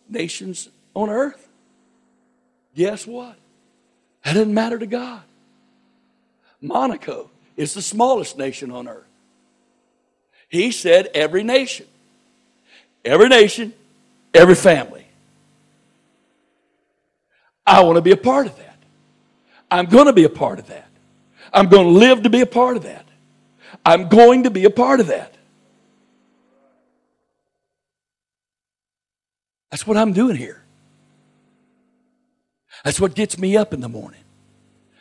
nations on earth. Guess what? That doesn't matter to God. Monaco is the smallest nation on earth. He said every nation, every family. I want to be a part of that. I'm going to be a part of that. I'm going to live to be a part of that. I'm going to be a part of that. That's what I'm doing here. That's what gets me up in the morning.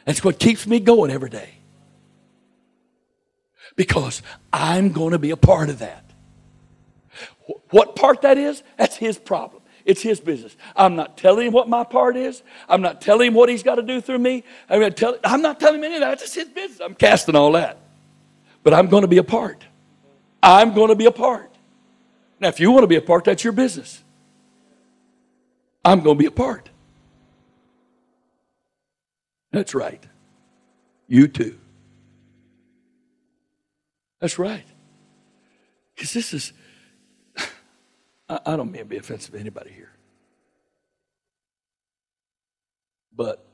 That's what keeps me going every day. Because I'm going to be a part of that. What part that is, that's his problem. It's his business. I'm not telling him what my part is. I'm not telling him what he's got to do through me. I'm not telling him any of that. It's his business. I'm casting all that. But I'm going to be a part. I'm going to be a part. Now, if you want to be a part, that's your business. I'm going to be a part. That's right. You too. That's right. Because this is, I don't mean to be offensive to anybody here. But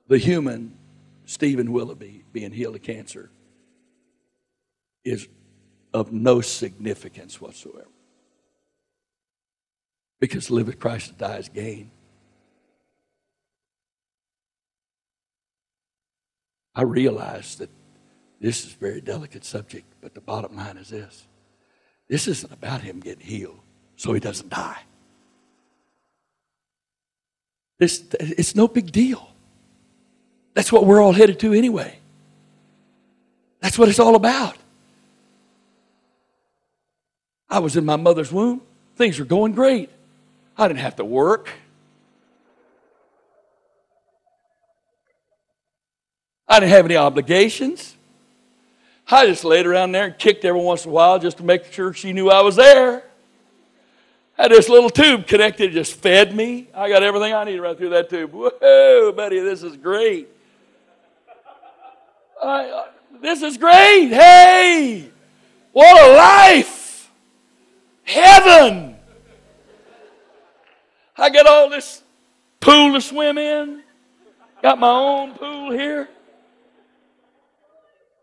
the human Stephen Willoughby being healed of cancer is of no significance whatsoever. Because to live with Christ and die is gain. I realize that this is a very delicate subject, but the bottom line is this. This isn't about him getting healed so he doesn't die. It's no big deal. That's what we're all headed to anyway. That's what it's all about. I was in my mother's womb. Things were going great. I didn't have to work. I didn't have any obligations. I just laid around there and kicked every once in a while just to make sure she knew I was there. I had this little tube connected, it just fed me. I got everything I needed right through that tube. Whoa, buddy, this is great. This is great. Hey, what a life. Heaven. I got all this pool to swim in. Got my own pool here.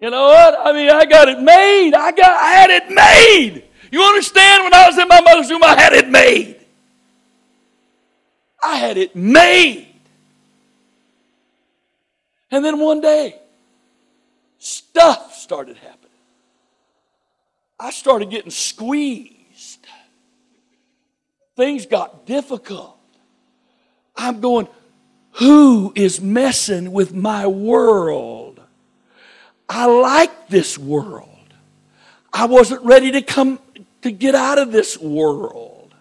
You know what? I mean, I got it made. I had it made. You understand? When I was in my mother's womb, I had it made. I had it made. And then one day, stuff started happening. I started getting squeezed. Things got difficult. I'm going, who is messing with my world? I like this world. I wasn't ready to get out of this world.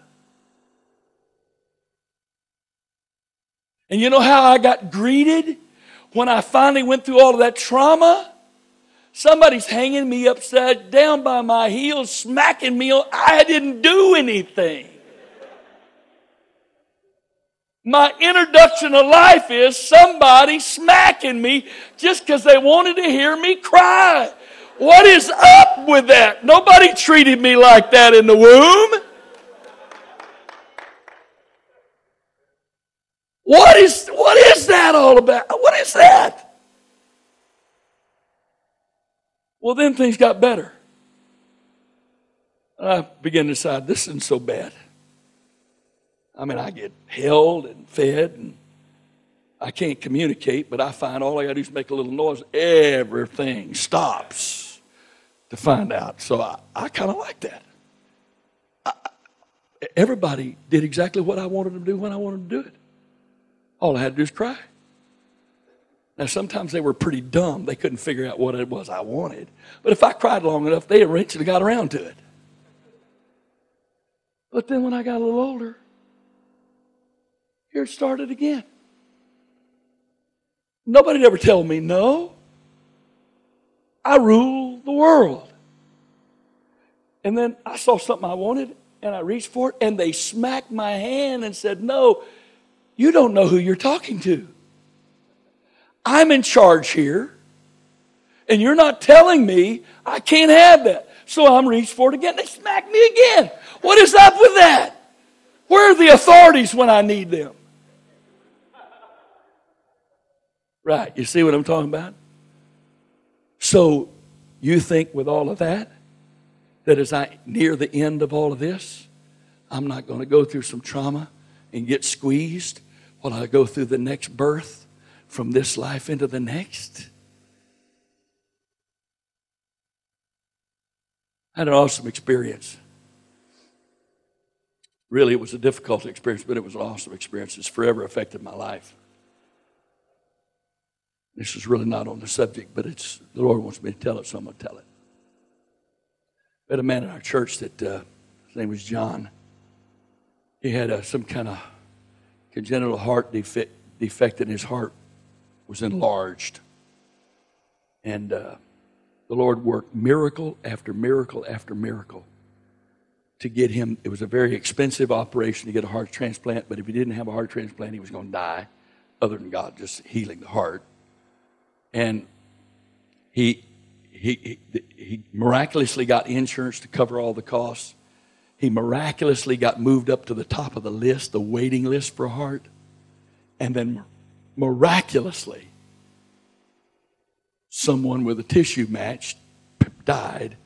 And you know how I got greeted when I finally went through all of that trauma? Somebody's hanging me upside down by my heels, smacking me. I didn't do anything. My introduction to life is somebody smacking me just because they wanted to hear me cry. What is up with that? Nobody treated me like that in the womb. What is that all about? What is that? Well, then things got better. I began to decide this isn't so bad. I mean, I get held and fed, and I can't communicate, but I find all I got to do is make a little noise. Everything stops to find out. So I kind of like that. Everybody did exactly what I wanted them to do when I wanted them to do it. All I had to do is cry. Now, sometimes they were pretty dumb. They couldn't figure out what it was I wanted. But if I cried long enough, they eventually got around to it. But then when I got a little older, here it started again. Nobody ever told me no. I rule the world. And then I saw something I wanted, and I reached for it, and they smacked my hand and said, no, you don't know who you're talking to. I'm in charge here, and you're not telling me I can't have that. So I'm reached for it again. They smacked me again. What is up with that? the authorities when I need them. Right, you see what I'm talking about? So, you think with all of that as I near the end of all of this, I'm not going to go through some trauma and get squeezed while I go through the next birth from this life into the next? I had an awesome experience. Really, it was a difficult experience, but it was an awesome experience. It's forever affected my life. This is really not on the subject, but the Lord wants me to tell it, so I'm going to tell it. We had a man in our church that his name was John. He had some kind of congenital heart defect, and his heart was enlarged. And the Lord worked miracle after miracle after miracle to get him. It was a very expensive operation to get a heart transplant, but if he didn't have a heart transplant, he was going to die, other than God just healing the heart. And he miraculously got insurance to cover all the costs. He miraculously got moved up to the top of the list, the waiting list for a heart. And then miraculously, someone with a tissue match died,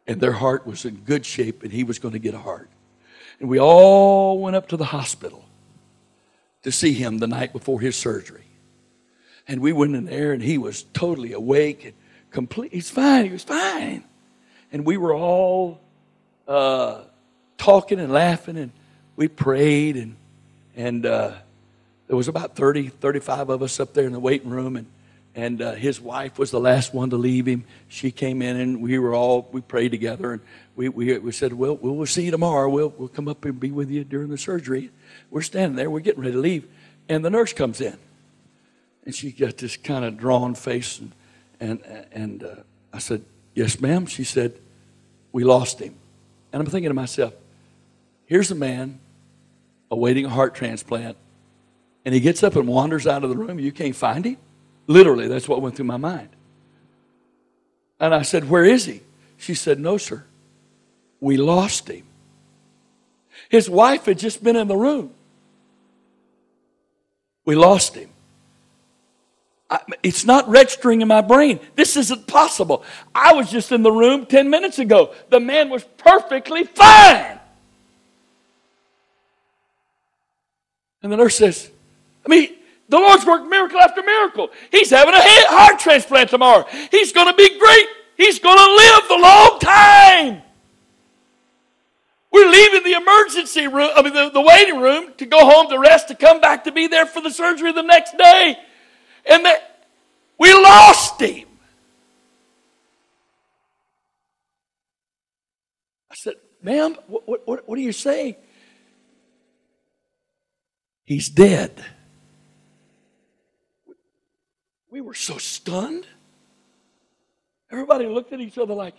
and their heart was in good shape, and he was going to get a heart. And we all went up to the hospital to see him the night before his surgery. And we went in there, and he was totally awake and complete. He's fine. He was fine. And we were all talking and laughing, and we prayed, and there was about 30, 35 of us up there in the waiting room, and his wife was the last one to leave him. She came in, and we prayed together, and we said, well, we'll see you tomorrow. We'll come up and be with you during the surgery. We're standing there. We're getting ready to leave, and the nurse comes in, and she got this kind of drawn face, and I said, yes, ma'am. She said, we lost him. And I'm thinking to myself, here's a man awaiting a heart transplant, and he gets up and wanders out of the room, and you can't find him? Literally, that's what went through my mind. And I said, where is he? She said, no, sir. We lost him. His wife had just been in the room. We lost him. It's not registering in my brain. This isn't possible. I was just in the room 10 minutes ago. The man was perfectly fine. And the nurse says, the Lord's worked miracle after miracle. He's having a heart transplant tomorrow. He's going to be great. He's going to live a long time. We're leaving the emergency room, the waiting room, to go home to rest, to come back to be there for the surgery the next day. And we lost him. I said, ma'am, what are you saying? He's dead. We were so stunned. Everybody looked at each other like,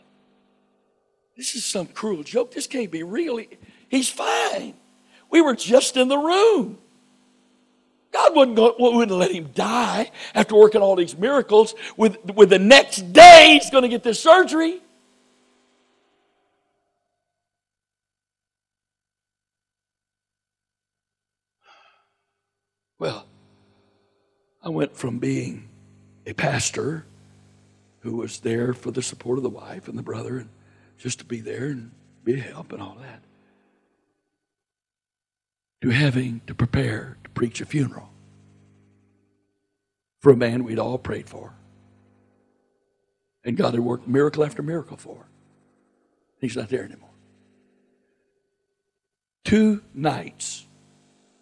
this is some cruel joke. This can't be real. He's fine. We were just in the room. God wouldn't let him die after working all these miracles with the next day he's going to get this surgery. Well, I went from being a pastor who was there for the support of the wife and the brother, and just to be there and be a help and all that, to having to prepare to preach a funeral for a man we'd all prayed for. And God had worked miracle after miracle for. He's not there anymore. 2 nights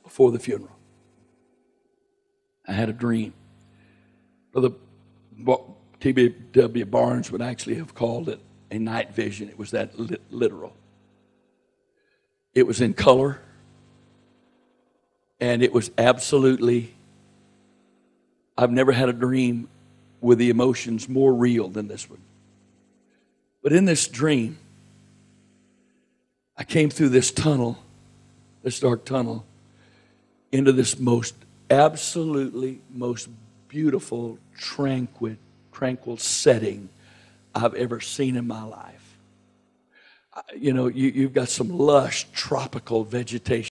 before the funeral, I had a dream. Brother T.B.W. Barnes would actually have called it a night vision. It was that literal. It was in color. And it was absolutely, I've never had a dream with the emotions more real than this one. But in this dream, I came through this tunnel, this dark tunnel, into this most beautiful, tranquil setting I've ever seen in my life. You've got some lush tropical vegetation.